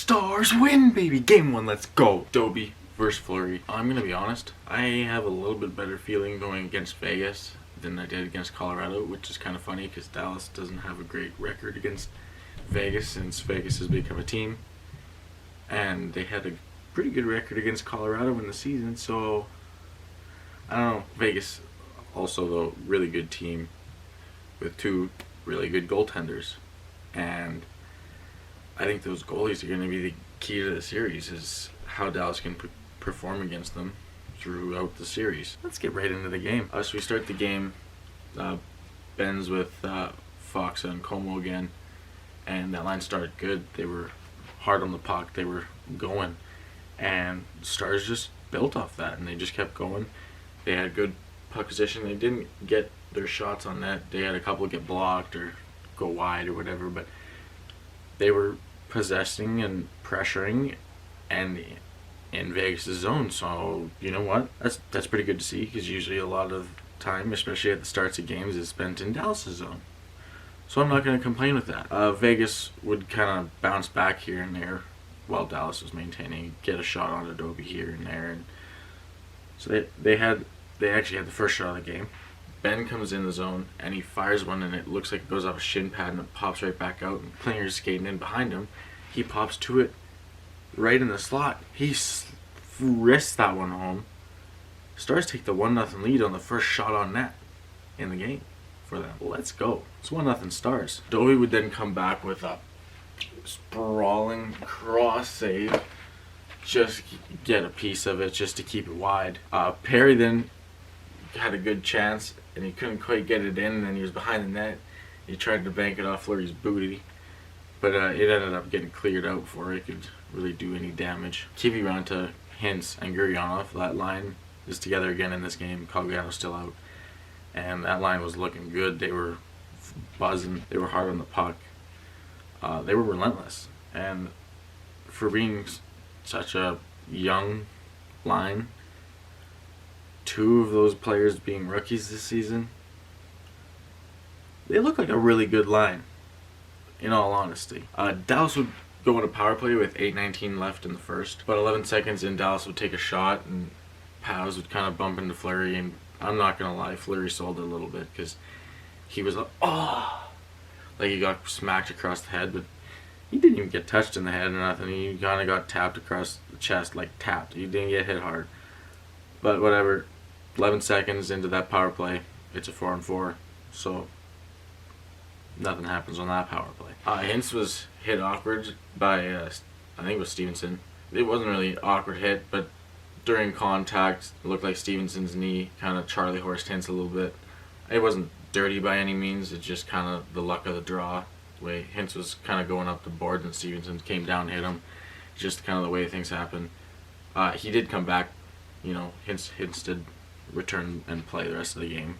Stars win, baby. Game 1, let's go. D0BBY versus Fleury. I'm gonna be honest, I have a little bit better feeling going against Vegas than I did against Colorado, which is kind of funny because Dallas doesn't have a great record against Vegas since Vegas has become a team, and they had a pretty good record against Colorado in the season, so I don't know. Vegas also, though, really good team with two really good goaltenders, and I think those goalies are going to be the key to the series, is how Dallas can perform against them throughout the series. Let's get right into the game. So we start the game. Ben's with Fox and Como again, and that line started good. They were hard on the puck. They were going, and Stars just built off that, and they just kept going. They had good puck position. They didn't get their shots on net. They had a couple get blocked or go wide or whatever, but they were possessing and pressuring and in Vegas' zone. So you know what? That's pretty good to see, because usually a lot of time, especially at the starts of games, is spent in Dallas' zone. So I'm not going to complain with that. Vegas would kind of bounce back here and there while Dallas was maintaining, get a shot on D0BBY here and there, and so they actually had the first shot of the game. Ben comes in the zone and he fires one, and it looks like it goes off a shin pad and it pops right back out, and Klinger's skating in behind him. He pops to it right in the slot. He wrists that one home. Stars take the 1-0 lead on the first shot on net in the game for them. Let's go. It's 1-0 Stars. D0BBY would then come back with a sprawling cross save. Just get a piece of it just to keep it wide. Perry then had a good chance and he couldn't quite get it in, and then he was behind the net. He tried to bank it off Fleury's booty, but it ended up getting cleared out before it could really do any damage. Keeping around to Hintz and Gurionov. That line is together again in this game. Cogliano's still out, and that line was looking good. They were buzzing. They were hard on the puck. They were relentless, and for being such a young line, two of those players being rookies this season, they look like a really good line, in all honesty. Dallas would go on a power play with 8:19 left in the first. About 11 seconds in, Dallas would take a shot, and Paz would kind of bump into Fleury, and I'm not going to lie, Fleury sold it a little bit, because he was like, oh! Like he got smacked across the head, but he didn't even get touched in the head or nothing. He kind of got tapped across the chest, like tapped. He didn't get hit hard. But whatever. 11 seconds into that power play, it's a 4-on-4. So nothing happens on that power play. Hintz was hit awkward by, I think it was Stevenson. It wasn't really an awkward hit, but during contact, it looked like Stevenson's knee kind of Charlie horsed Hintz a little bit. It wasn't dirty by any means. It's just kind of the luck of the draw. The way Hintz was kind of going up the board and Stevenson came down, hit him. Just kind of the way things happen. He did come back. You know, Hintz did return and play the rest of the game,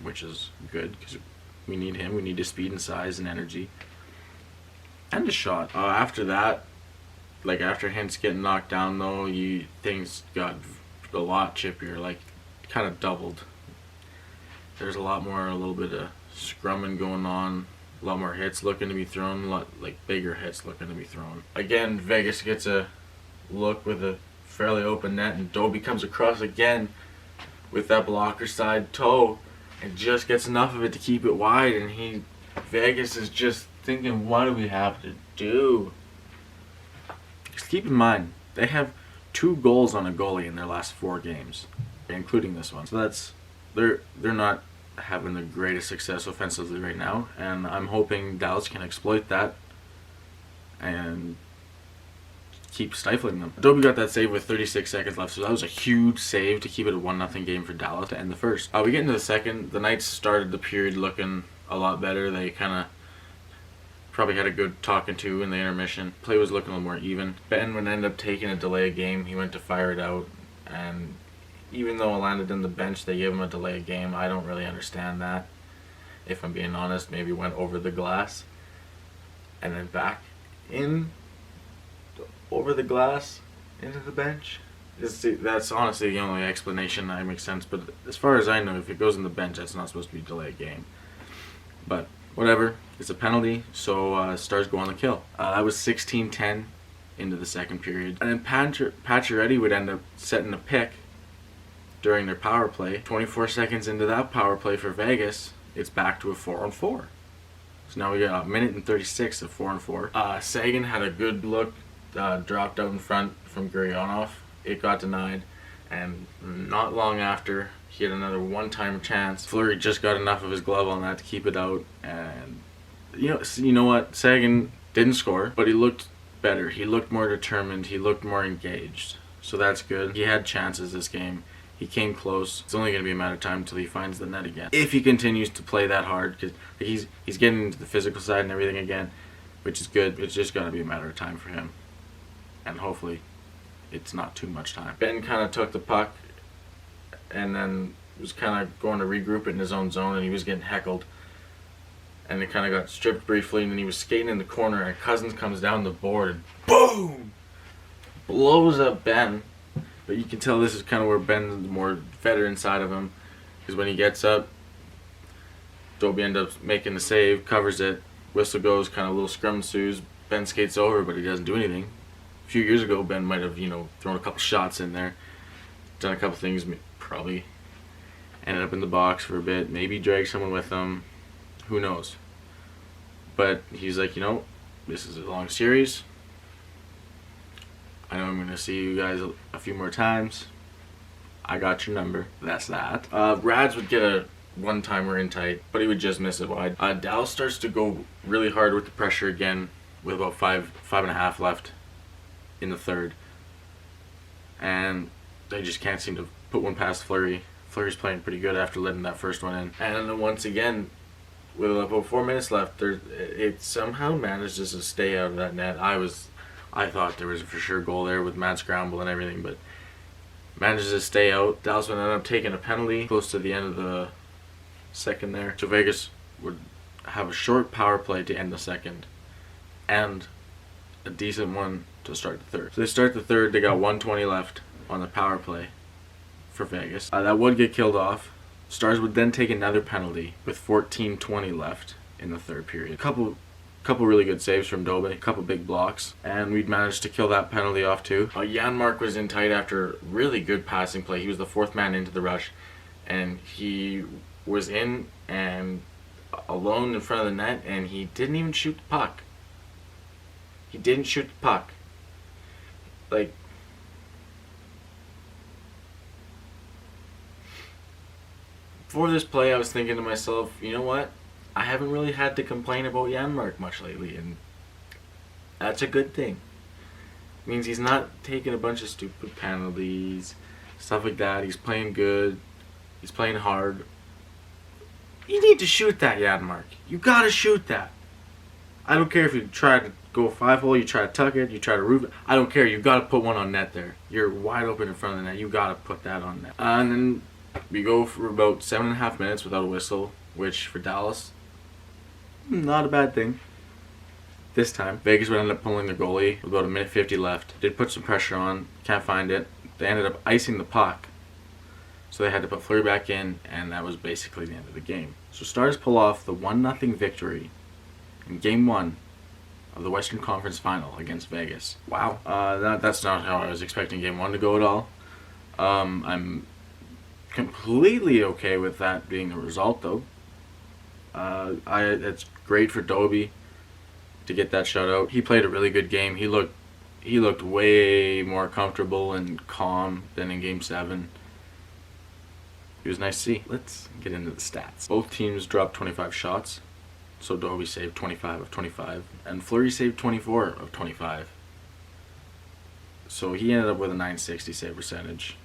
which is good because we need him. We need his speed and size and energy and a shot. After that, like after Hintz getting knocked down though, things got a lot chippier, like kind of doubled. There's a little bit of scrumming going on, a lot more hits looking to be thrown, a lot like bigger hits looking to be thrown. Again, Vegas gets a look with a fairly open net, and D0BBY comes across again with that blocker side toe and just gets enough of it to keep it wide, and Vegas is just thinking, what do we have to do? Just keep in mind, they have 2 goals on a goalie in their last 4 games, including this one. So they're not having the greatest success offensively right now, and I'm hoping Dallas can exploit that and keep stifling them. D0BBY got that save with 36 seconds left, so that was a huge save to keep it a 1-0 game for Dallas to end the first. We get into the second. The Knights started the period looking a lot better. They kind of probably had a good talking to in the intermission. Play was looking a little more even. Ben would end up taking a delay of game. He went to fire it out, and even though it landed in the bench, they gave him a delay of game. I don't really understand that, if I'm being honest. Maybe went over the glass and then back in over the glass into the bench. That's honestly the only explanation that makes sense, but as far as I know, if it goes in the bench, that's not supposed to be delay a game. But whatever, it's a penalty, so Stars go on the kill. That was 16-10 into the second period. And then Pacioretty would end up setting a pick during their power play. 24 seconds into that power play for Vegas, it's back to a 4-on-4. So now we got a minute and 36 of 4-on-4. Sagan had a good look, dropped out in front from Gurionov. It got denied, and not long after, he had another one-time chance. Fleury just got enough of his glove on that to keep it out, and you know what? Sagan didn't score, but he looked better. He looked more determined. He looked more engaged. So that's good. He had chances this game. He came close. It's only going to be a matter of time until he finds the net again. If he continues to play that hard, because he's getting into the physical side and everything again, which is good. It's just going to be a matter of time for him. And hopefully it's not too much time. Ben kind of took the puck and then was kind of going to regroup it in his own zone, and he was getting heckled. And it kind of got stripped briefly, and then he was skating in the corner, and Cousins comes down the board and boom! Blows up Ben. But you can tell this is kind of where Ben's the more veteran side of him, because when he gets up, D0BBY ends up making the save, covers it, whistle goes, kind of a little scrum ensues. Ben skates over, but he doesn't do anything. A few years ago, Ben might have, thrown a couple shots in there, done a couple things, probably ended up in the box for a bit, maybe dragged someone with him, who knows. But he's like, this is a long series. I know I'm going to see you guys a few more times. I got your number. That's that. Rads would get a one-timer in tight, but he would just miss it wide. DAL starts to go really hard with the pressure again with about five and a half left in the third. And they just can't seem to put one past Fleury. Fleury's playing pretty good after letting that first one in. And then once again, with about 4 minutes left, it somehow manages to stay out of that net. I thought there was a for sure goal there with mad scramble and everything, but manages to stay out. Dallas would end up taking a penalty close to the end of the second there. So Vegas would have a short power play to end the second and a decent one to start the third. So they start the third. They got 1:20 left on the power play for Vegas. That would get killed off. Stars would then take another penalty with 14:20 left in the third period. Couple really good saves from D0BBY, a couple big blocks, and we'd managed to kill that penalty off too. Janmark was in tight after really good passing play. He was the fourth man into the rush, and he was in and alone in front of the net, and he didn't even shoot the puck. He didn't shoot the puck. Like, before this play, I was thinking to myself, you know what? I haven't really had to complain about Janmark much lately, and that's a good thing. It means he's not taking a bunch of stupid penalties, stuff like that. He's playing good. He's playing hard. You need to shoot that, Janmark. You gotta shoot that. I don't care if you try to go 5-hole, you try to tuck it, you try to roof it. I don't care. You gotta put one on net there. You're wide open in front of the net. You gotta put that on net. And then we go for about 7.5 minutes without a whistle, which for Dallas, not a bad thing. This time, Vegas would end up pulling their goalie with about a minute 50 left. Did put some pressure on, can't find it. They ended up icing the puck, so they had to put Fleury back in, and that was basically the end of the game. So Stars pull off the 1-0 victory in Game 1 of the Western Conference Final against Vegas. Wow, that's not how I was expecting Game 1 to go at all. I'm completely okay with that being the result, though. It's great for D0BBY to get that shutout. He played a really good game. He looked way more comfortable and calm than in Game 7. It was nice to see. Let's get into the stats. Both teams dropped 25 shots, so D0BBY saved 25 of 25, and Fleury saved 24 of 25. So he ended up with a .960 save percentage.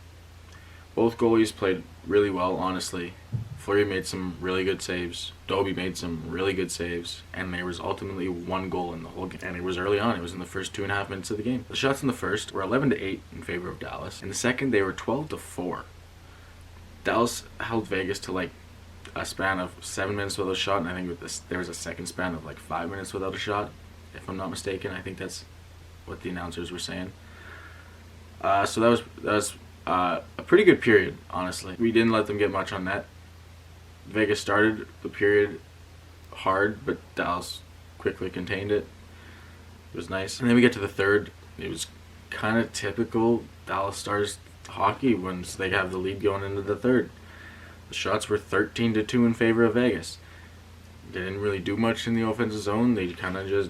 Both goalies played really well, honestly. Fleury made some really good saves. D0BBY made some really good saves. And there was ultimately one goal in the whole game. And it was early on. It was in the first 2.5 minutes of the game. The shots in the first were 11-8 in favor of Dallas. In the second, they were 12-4. Dallas held Vegas to like a span of 7 minutes without a shot. And I think with this, there was a second span of like 5 minutes without a shot. If I'm not mistaken. I think that's what the announcers were saying. So that was a pretty good period, honestly. We didn't let them get much on net. Vegas started the period hard, but Dallas quickly contained it. It was nice. And then we get to the third. It was kind of typical Dallas Stars hockey once they have the lead going into the third. The shots were 13-2 in favor of Vegas. They didn't really do much in the offensive zone. They kind of just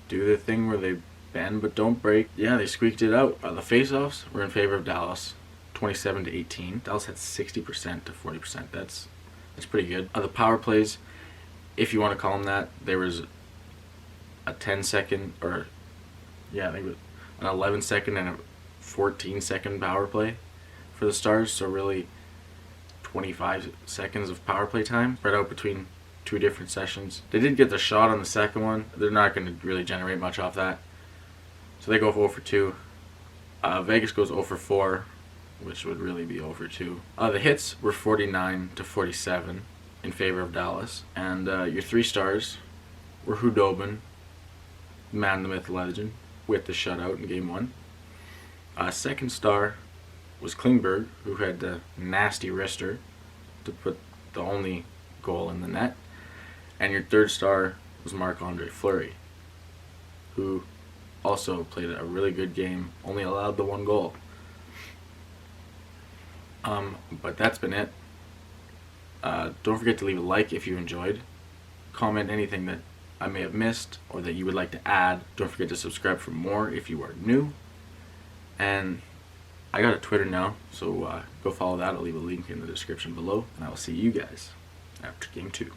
do the thing where they bend but don't break. Yeah, they squeaked it out. The faceoffs were in favor of Dallas, 27-18. Dallas had 60% to 40%. That's pretty good. The power plays, if you want to call them that, there was a 10-second, or yeah, I think it was an 11-second and a 14-second power play for the Stars. So really 25 seconds of power play time spread out between 2 different sessions. They did get the shot on the second one. They're not going to really generate much off that. So they go 0 for 2. Vegas goes 0 for 4, which would really be 0 for 2. The hits were 49-47 in favor of Dallas. And your 3 stars were Hudobin, man, the myth, legend, with the shutout in Game 1. Second star was Klingberg, who had the nasty wrister to put the only goal in the net. And your third star was Marc-Andre Fleury, who also played a really good game, only allowed the 1 goal. But that's been it. Don't forget to leave a like if you enjoyed. Comment anything that I may have missed or that you would like to add. Don't forget to subscribe for more if you are new. And I got a Twitter now, so go follow that. I'll leave a link in the description below. And I will see you guys after Game 2.